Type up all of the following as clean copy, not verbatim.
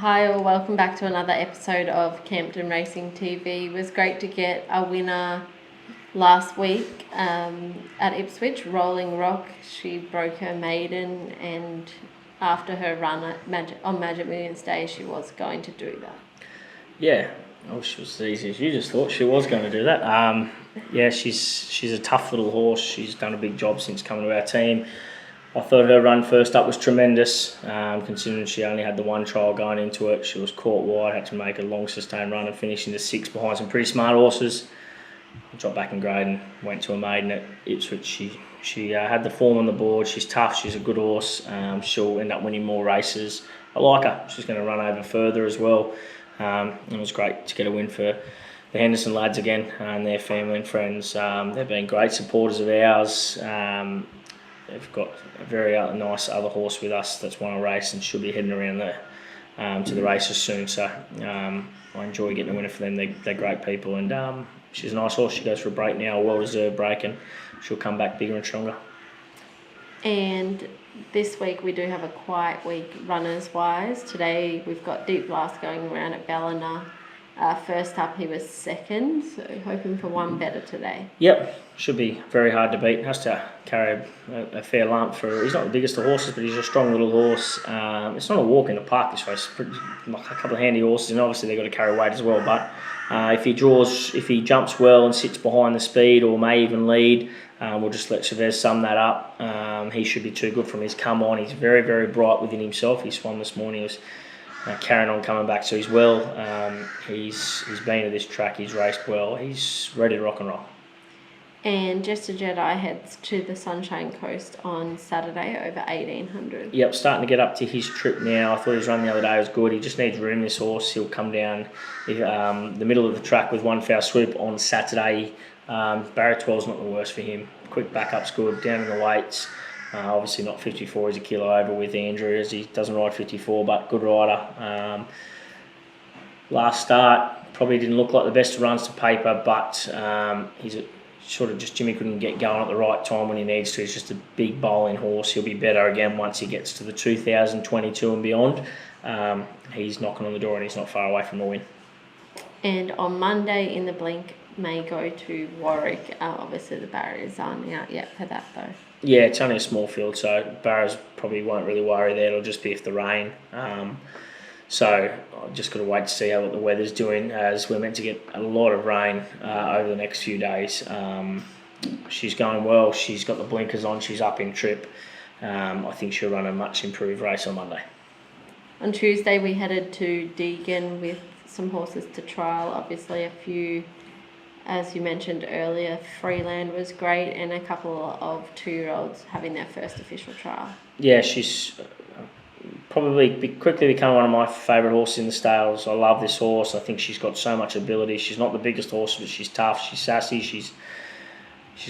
Hi all, welcome back to another episode of Campton Racing TV. It was great to get a winner last week at Ipswich, Rolling Rock. She broke her maiden, and after her run on Magic Millions Day, she was going to do that. Yeah, oh, she was as easy as you just thought she was going to do that. Yeah, she's a tough little horse. She's done a big job since coming to our team. I thought her run first up was tremendous, considering she only had the one trial going into it. She was caught wide, had to make a long sustained run and finish into sixth behind some pretty smart horses. Dropped back in grade and went to a maiden at Ipswich. She had the form on the board. She's tough. She's a good horse. She'll end up winning more races. I like her. She's going to run over further as well. It was great to get a win for the Henderson lads again and their family and friends. They've been great supporters of ours. They've got a very nice other horse with us that's won a race and should be heading around to the races soon. So I enjoy getting a winner for them. They're great people, and she's a nice horse. She goes for a break now, a well-deserved break, and she'll come back bigger and stronger. And this week we do have a quiet week runners-wise. Today we've got Deep Blast going around at Ballina. First up, he was second, so hoping for one better today. Yep, should be very hard to beat. Has to carry a fair lump for. He's not the biggest of horses, but he's a strong little horse. It's not a walk in the park this race. A couple of handy horses, and obviously they've got to carry weight as well. But if he jumps well and sits behind the speed, or may even lead, we'll just let Chavez sum that up. He should be too good from his come on. He's very, very bright within himself. He swam this morning. He was carrying on, coming back, so he's well. He's been to this track. He's raced well. He's ready to rock and roll. And Jester Jedi heads to the Sunshine Coast on Saturday over 1800. Yep, starting to get up to his trip now. I thought his run the other day was good. He just needs room, this horse. He'll come down the middle of the track with one foul swoop on Saturday. Barrier 12's not the worst for him. Quick backup's good, down in the weights. Obviously not 54, he's a kilo over with Andrew, as he doesn't ride 54, but good rider. Last start, probably didn't look like the best of runs to paper, but he's sort of just Jimmy couldn't get going at the right time when he needs to. He's just a big bowling horse. He'll be better again once he gets to the 2022 and beyond. He's knocking on the door and he's not far away from the win. And on Monday in the Blink, may go to Warwick. Obviously the barriers aren't out yet for that though. Yeah, it's only a small field, so barriers probably won't really worry there. It'll just be if the rain. So I've just got to wait to see how the weather's doing, as we're meant to get a lot of rain over the next few days. She's going well. She's got the blinkers on. She's up in trip. I think she'll run a much improved race on Monday. On Tuesday we headed to Deagon with some horses to trial. Obviously a few, as you mentioned earlier, Freeland was great, and a couple of 2-year-olds having their first official trial. Yeah, she's probably quickly become one of my favourite horses in the stables. I love this horse. I think she's got so much ability. She's not the biggest horse, but she's tough. She's sassy. She's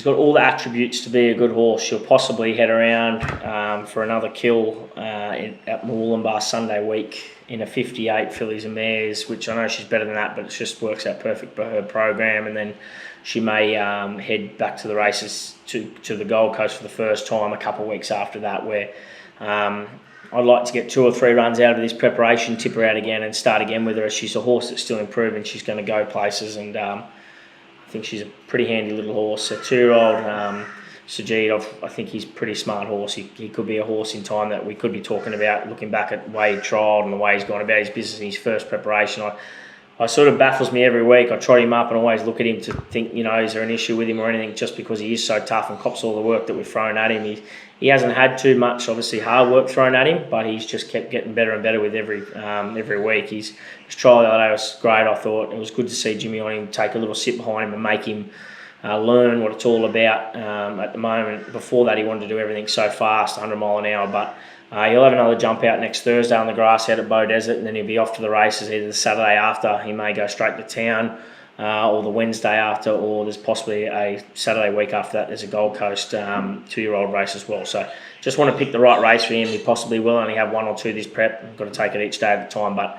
got all the attributes to be a good horse. She'll possibly head around for another kill at Moolumbar Sunday week in a 58 fillies and mares, which I know she's better than that, but it just works out perfect for her program. And then she may head back to the races to the Gold Coast for the first time a couple of weeks after that, where I'd like to get 2 or 3 runs out of this preparation, tip her out again and start again with her. She's a horse that's still improving. She's going to go places, and I think she's a pretty handy little horse. A 2-year-old Sajid, I think he's a pretty smart horse. He could be a horse in time that we could be talking about, looking back at the way he trialled and the way he's gone about his business in his first preparation. I sort of baffles me every week. I trot him up and always look at him to think, is there an issue with him or anything, just because he is so tough and cops all the work that we've thrown at him. He hasn't had too much, obviously, hard work thrown at him, but he's just kept getting better and better with every week. His trial the other day was great, I thought. It was good to see Jimmy on him, take a little sit behind him and make him learn what it's all about at the moment. Before that, he wanted to do everything so fast, 100 mile an hour, but he'll have another jump out next Thursday on the grass out at Bow Desert, and then he'll be off to the races either the Saturday after. He may go straight to town, or the Wednesday after, or there's possibly a Saturday week after that. There's a Gold Coast 2-year-old race as well. So just want to pick the right race for him. He possibly will only have 1 or 2 this prep. I've got to take it each day at a time, but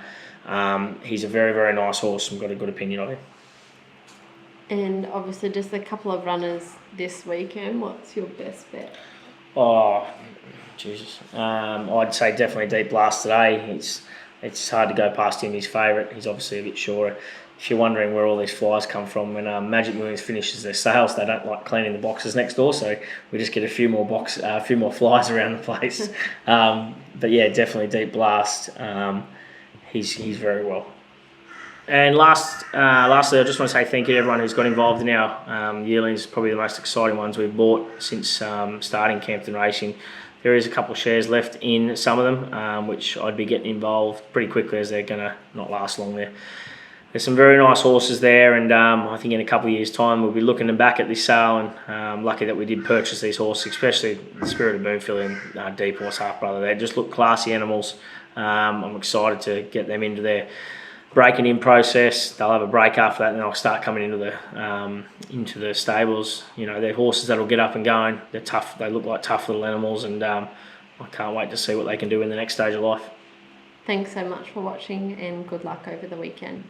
he's a very, very nice horse. I've got a good opinion of him. And obviously just a couple of runners this weekend. What's your best bet? Oh, Jesus. I'd say definitely Deep Blast today. it's hard to go past him. He's favourite. He's obviously a bit shorter. If you're wondering where all these flies come from, when Magic Millions finishes their sales, they don't like cleaning the boxes next door, so we just get a few more flies around the place. But yeah, definitely Deep Blast. He's very well. And lastly, I just want to say thank you to everyone who's got involved in our yearlings. Probably the most exciting ones we've bought since starting Campton Racing. There is a couple of shares left in some of them, which I'd be getting involved pretty quickly, as they're going to not last long there. There's some very nice horses there, and I think in a couple of years' time we'll be looking back at this sale, and lucky that we did purchase these horses, especially the Spirit of Moonfield and Deep Horse Half Brother. They just look classy animals. I'm excited to get them into their breaking in process. They'll have a break after that, and they'll start coming into the stables. You know, they're horses that'll get up and going. They're tough. They look like tough little animals, and I can't wait to see what they can do in the next stage of life. Thanks so much for watching, and good luck over the weekend.